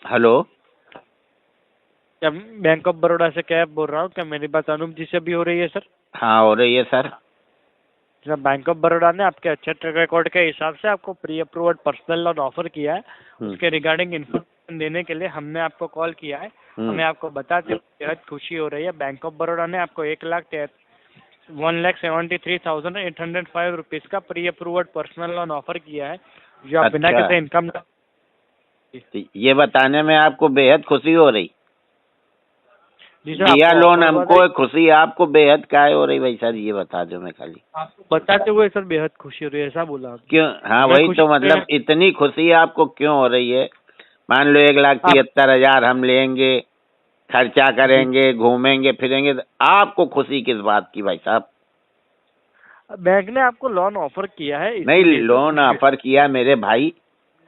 Hello. क्या bank of Baroda से cab बोल रहा हूँ? क्या मेरी बात अनूप जी से भी हो रही है सर? हाँ, हो रही है sir. Sir, bank of Baroda ने आपके अच्छे ट्रैक रिकॉर्ड के हिसाब से आपको pre approved personal loan offer किया है। हम्म। उसके रिगार्डिंग इन्फॉर्मेशन देने के लिए हमने आपको कॉल किया है। हमें आपको बताते हुए बेहद खुशी हो रही है। बैंक ऑफ बड़ौदा ने आपको 1,73,805 रुपीज़ का pre approved personal loan offer किया है, जो आप बिना अच्छा, किसी इनकम। तो ये बताने में आपको बेहद खुशी हो रही। जी सर, दिया आपको लोन ऑफर हुआ था। हमको, खुशी आपको बेहद काहे हो रही भाई सर, ये बता दो। मैं खाली आपको बताते हुए सर बेहद खुशी हो रही है, ऐसा बोला आपने। क्यों? हाँ, मैं वही खुशी तो मतलब, इतनी खुशी आपको क्यों हो रही है? मान लो 1,73,000 हम लेंगे, खर्चा जी, करेंगे, घूमेंगे फिरेंगे, तो आपको खुशी किस बात की भाई साहब? बैंक ने आपको लोन ऑफर किया है नहीं, इसीलिए सर लोन खुशी। ऑफर किया मेरे भाई,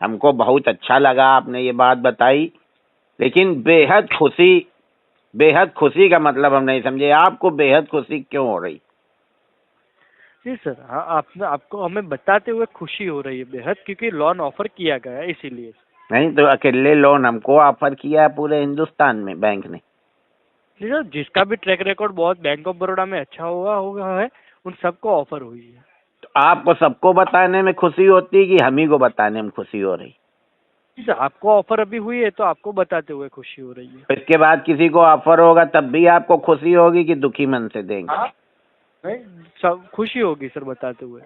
हमको बहुत अच्छा लगा आपने ये बात बताई, लेकिन बेहद खुशी का मतलब हम नहीं समझे। आपको बेहद खुशी क्यों हो रही? जी सर, हाँ, आपने आपको हमें बताते हुए खुशी हो रही है बेहद, क्योंकि लोन ऑफर किया गया है इसीलिए। नहीं तो अकेले लोन हमको ऑफर किया है पूरे हिंदुस्तान में बैंक ने? जी सर, जिसका भी ट्रैक रिकॉर्ड बहुत बैंक ऑफ बड़ौदा में अच्छा हुआ है, उन सबको ऑफर हुई है। तो आपको सबको बताने में खुशी होती कि हम ही को बताने में खुशी हो रही? जी सर, आपको ऑफर अभी हुई है तो आपको बताते हुए खुशी हो रही है। इसके बाद किसी को ऑफर होगा तब भी आपको खुशी होगी कि दुखी मन से देंगे? हाँ, नहीं, सब खुशी होगी सर बताते हुए।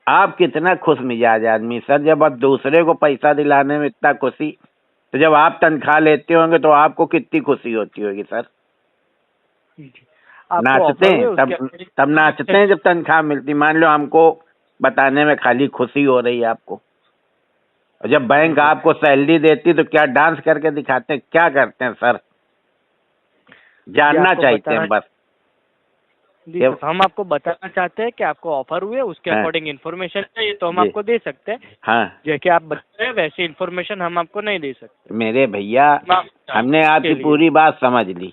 आप कितना खुश मिजाज आदमी सर, जब आप दूसरे को पैसा दिलाने में इतना खुशी, तो जब आप तनख्वाह लेते होंगे तो आपको कितनी खुशी होती होगी सर? जी, आपको नाचते ऑफर हुए हैं उसके तब नाचते हैं जब तनख्वाह मिलती। मान लो हमको बताने में खाली खुशी हो रही है आपको, और जब बैंक जी आपको सैलरी देती तो क्या डांस करके दिखाते हैं, क्या करते हैं सर? जी, जानना आपको चाहते हैं बताना। बस। जी ये सर, हम आपको बताना चाहते हैं कि आपको ऑफर हुए, उसके हाँ अकॉर्डिंग इन्फॉर्मेशन चाहिए तो हम जी, आपको दे सकते हैं। हाँ जैसे आप बता रहे हैं वैसी इन्फॉर्मेशन हम आपको नहीं दे सकते। मेरे भैया, हम आपको हमने चाहते हैं आपकी इसके लिए। पूरी बात समझ ली। जी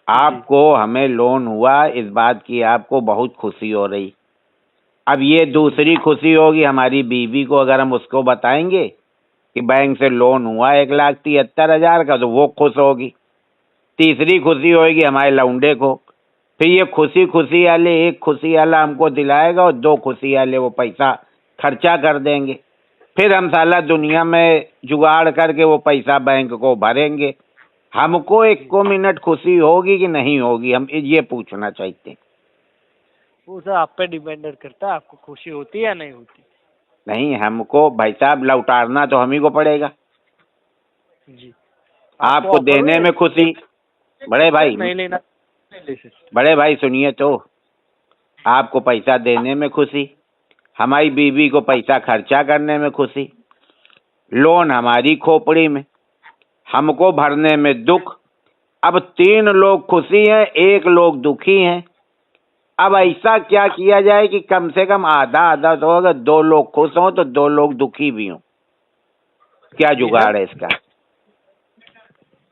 आपको हमें लोन हुआ इस बात की आपको बहुत खुशी हो रही। अब ये जी दूसरी खुशी होगी हमारी बीवी को, अगर हम उसको बताएंगे कि बैंक से लोन हुआ 1,73,000 का, तो वो खुश होगी। तीसरी खुशी होगी हमारे लौंडे को। फिर ये खुशी खुशी वाले, एक खुशी वाला हमको दिलाएगा और दो खुशी वाले वो पैसा खर्चा कर देंगे। फिर हम साला दुनिया में जुगाड़ करके वो पैसा बैंक को भरेंगे। हमको एक को मिनट खुशी होगी कि नहीं होगी, हम ये पूछना चाहते हैं। वो सर आप पे डिपेंडेंट करता है, आपको खुशी होती है या नहीं होती। नहीं, हमको भाई साहब लौटाना तो हम ही को पड़ेगा। जी, आपको आपको ऑफर देने हुए में खुशी। बड़े भाई, नहीं लेना नहीं ले सकते। बड़े भाई सुनिए तो, आपको पैसा देने में खुशी, हमारी बीवी को पैसा खर्चा करने में खुशी, लोन हमारी खोपड़ी में, हमको भरने में दुख। अब तीन लोग खुशी हैं, एक लोग दुखी हैं। अब ऐसा क्या किया जाए कि कम से कम आधा आधा, तो अगर दो लोग खुश हों तो दो लोग दुखी भी हों। क्या जी सर। जुगाड़ है इसका?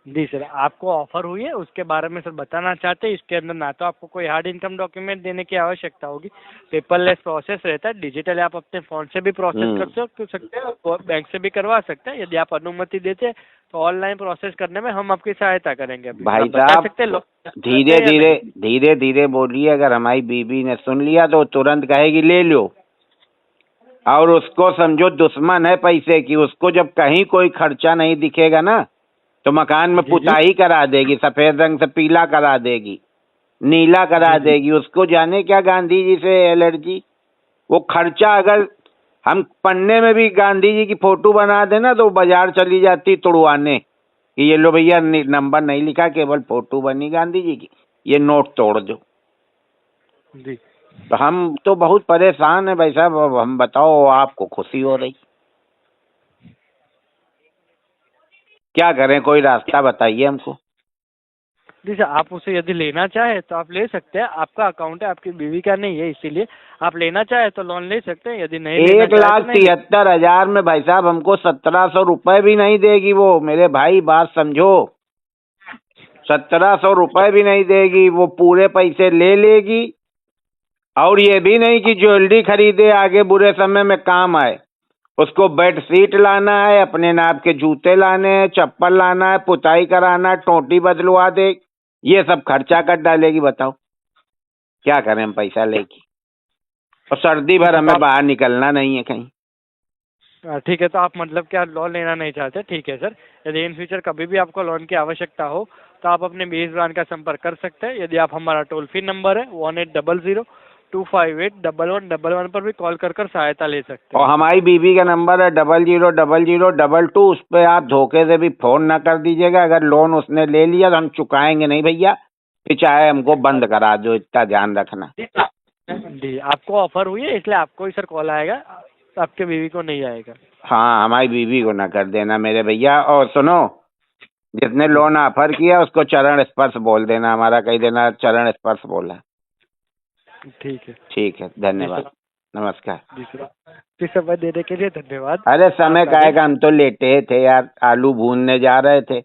जी सर, आपको ऑफर हुई है उसके बारे में सर बताना चाहते हैं। इसके अंदर ना तो आपको कोई हार्ड इनकम डॉक्यूमेंट देने की आवश्यकता होगी, पेपरलेस प्रोसेस रहता है। डिजिटल आप अपने फ़ोन से भी प्रोसेस कर सकते हैं और बैंक से भी करवा सकते हैं। यदि आप अनुमति देते हैं तो ऑनलाइन प्रोसेस करने में हम आपकी सहायता करेंगे। अभी सर भाई आप बता साहब, सकते हैं लोग करते धीरे हैं या धीरे नहीं। धीरे धीरे बोलिए। अगर हमारी बीवी ने सुन लिया तो तुरंत कहेगी ले लो, और उसको समझो दुश्मन है पैसे की। उसको जब कहीं कोई खर्चा नहीं दिखेगा ना, तो मकान में जी जी पुताई करा देगी, सफेद रंग से पीला करा देगी, नीला करा जी जी देगी। उसको जाने क्या गांधी जी से एलर्जी। वो खर्चा अगर हम पन्ने में भी गांधी जी की फोटो बना देना तो बाजार चली जाती तुड़वाने कि ये लो भैया, नंबर नहीं लिखा, केवल फोटो बनी गांधी जी की, ये नोट तोड़ दो। जी। तो हम तो बहुत परेशान है भाई साहब। अब हम बताओ, आपको खुशी हो रही, क्या करें? कोई रास्ता बताइए हमको। जी सर, आप उसे यदि लेना चाहे तो आप ले सकते हैं। आपका अकाउंट है, आपकी बीवी का नहीं है, इसीलिए आप लेना चाहे तो लोन ले सकते हैं। यदि नहीं लेना एक चाहे तो लाख नहीं ले। तिहत्तर हजार में भाई साहब हमको 1,700 रुपए भी नहीं देगी वो। मेरे भाई बात समझो, 1,700 रुपए भी नहीं देगी वो, पूरे पैसे ले लेगी। और ये भी नहीं कि ज्वेलरी खरीदे आगे बुरे समय में काम आए, उसको बेड शीट लाना है, अपने नाप के जूते लाने हैं, चप्पल लाना है, पुताई कराना है, टोटी बदलवा दे, ये सब खर्चा कर डालेगी। बताओ क्या करें हम पैसा लेके, और सर्दी भर हमें बाहर निकलना नहीं है कहीं। ठीक है, तो आप मतलब क्या लोन लेना नहीं चाहते? ठीक है सर, यदि इन फ्यूचर कभी भी आपको लोन की आवश्यकता हो तो आप अपने बीएस ब्रांच का संपर्क कर सकते हैं। यदि आप हमारा टोल फ्री नंबर है 1800-258-1111 पर भी कॉल कर सहायता ले सकते और हैं। हमारी बीबी का नंबर है 000022, उस पर आप धोखे से भी फोन ना कर दीजिएगा। अगर लोन उसने ले लिया तो हम चुकाएंगे नहीं भैया, फिर चाहे हमको बंद करा दो, इतना ध्यान रखना। जी, आपको ऑफर हुई है इसलिए आपको ही सर कॉल आएगा, आपके बीवी को नहीं आएगा। हाँ, हमारी बीवी को ना कर देना मेरे भैया। और सुनो, जिसने लोन ऑफर किया उसको चरण स्पर्श बोल देना, हमारा कह देना चरण स्पर्श बोला। ठीक है। ठीक है, धन्यवाद, नमस्कार। जी सर, समय देने के लिए धन्यवाद। अरे समय आपका का है दिन- कि हम तो लेटे थे यार, आलू भूनने जा रहे थे,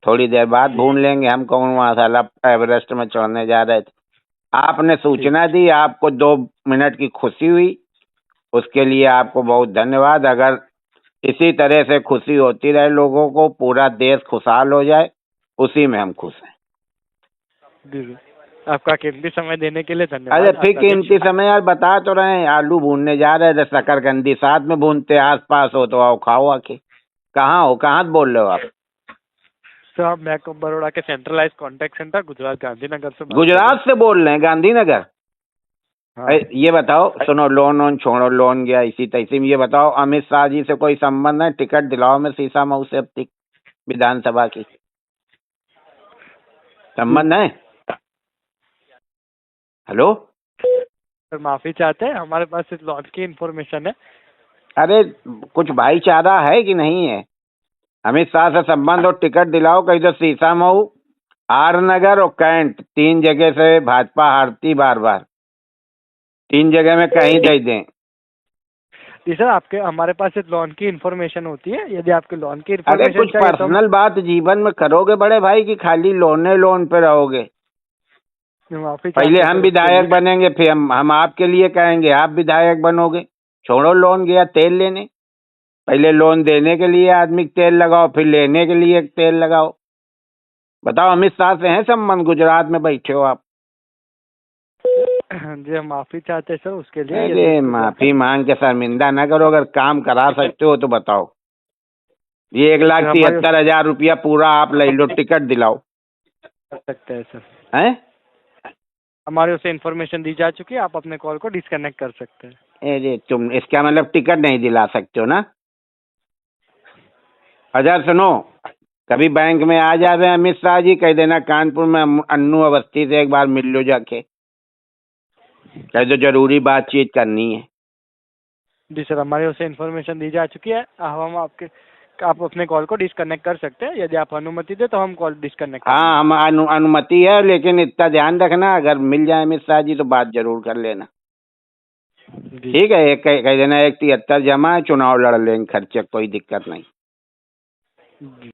थोड़ी देर बाद भून लेंगे। हम कौन वहाँ साला एवरेस्ट में चढ़ने जा रहे थे। आपने सूचना दी, आपको 2 मिनट की खुशी हुई, उसके लिए आपको बहुत धन्यवाद। अगर इसी तरह से खुशी होती रहे लोगों को, पूरा देश खुशहाल हो जाए, उसी में हम खुश हैं। जी सर, आपका कीमती समय देने के लिए धन्यवाद। अरे फिर आपका दिन कीमती समय यार, बता तो रहे हैं, आलू भूनने जा रहे थे, शकरकंदी साथ में भूनते, आस पास हो तो आओ खाओ आके। कहाँ हो, कहाँ से बोल रहे हो आप? सर, हम बैंक ऑफ बड़ौदा के centralise contact centre Gujarat Gandhinagar से बात गुजरात से बोल रहे हैं, गांधीनगर? हाँ। ये बताओ, सुनो, लोन छोड़ो, लोन गया इसी तैसी में। ये बताओ, अमित शाह जी से कोई संबंध है? टिकट दिलाओ मैं शीशा मऊ से अब तक विधानसभा की, संबंध है? हेलो सर, माफी चाहते हैं, हमारे पास इस लॉन्च की इंफॉर्मेशन है। अरे कुछ भाईचारा है कि नहीं है? अमित शाह से संबंध हो, टिकट दिलाओ। कहीं तो शीशा मऊ, आर नगर और कैंट, 3 जगह से भाजपा हारती बार बार, 3 जगह में कहीं दे दें। जी सर, आपके हमारे पास इस लोन की इंफॉर्मेशन होती है। यदि आपके लोन की अरे इंफॉर्मेशन कुछ चाहिए तो पर्सनल बात जीवन में करोगे बड़े भाई, कि खाली लोन पे रहोगे? माफी पहले चाहते हम हैं विधायक बनेंगे, फिर हम आपके लिए कहेंगे, आप विधायक बनोगे। छोड़ो लोन गया तेल लेने, पहले लोन देने के लिए आदमी तेल लगाओ, फिर लेने के लिए तेल लगाओ। बताओ, अमित शाह से है संबंध? गुजरात में बैठे हो आप। जी, हम माफी चाहते हैं सर उसके लिए। अरे माफी मांग के शर्मिंदा ना करो, अगर काम करा सकते हो तो बताओ। ये 1,73,000 रुपया पूरा आप ले लो, टिकट दिलाओ। कर सकते हैं सर, हैं? हमारे उसे इंफॉर्मेशन दी जा चुकी है, आप अपने कॉल को डिस्कनेक्ट कर सकते हैं। अरे तुम, इसका मतलब टिकट नहीं दिला सकते हो ना? अच्छा सुनो, कभी बैंक में आ जावे अमित शाह जी, कह देना कानपुर में अन्नू अवस्थी से एक बार मिल लो जाके, कह दो जरूरी बातचीत करनी है। जी सर, हमारे उसे इंफॉर्मेशन दी जा चुकी है। हम आप अपने कॉल को डिस्कनेक्ट कर सकते हैं। यदि आप अनुमति दे तो हम कॉल डिस्कनेक्ट हाँ, हम अनुमति है, लेकिन इतना ध्यान रखना, अगर मिल जाए अमित शाह जी तो बात जरूर कर लेना। ठीक है, एक कह देना 1,73 जमा है, चुनाव लड़ लेंगे, खर्चे कोई दिक्कत नहीं।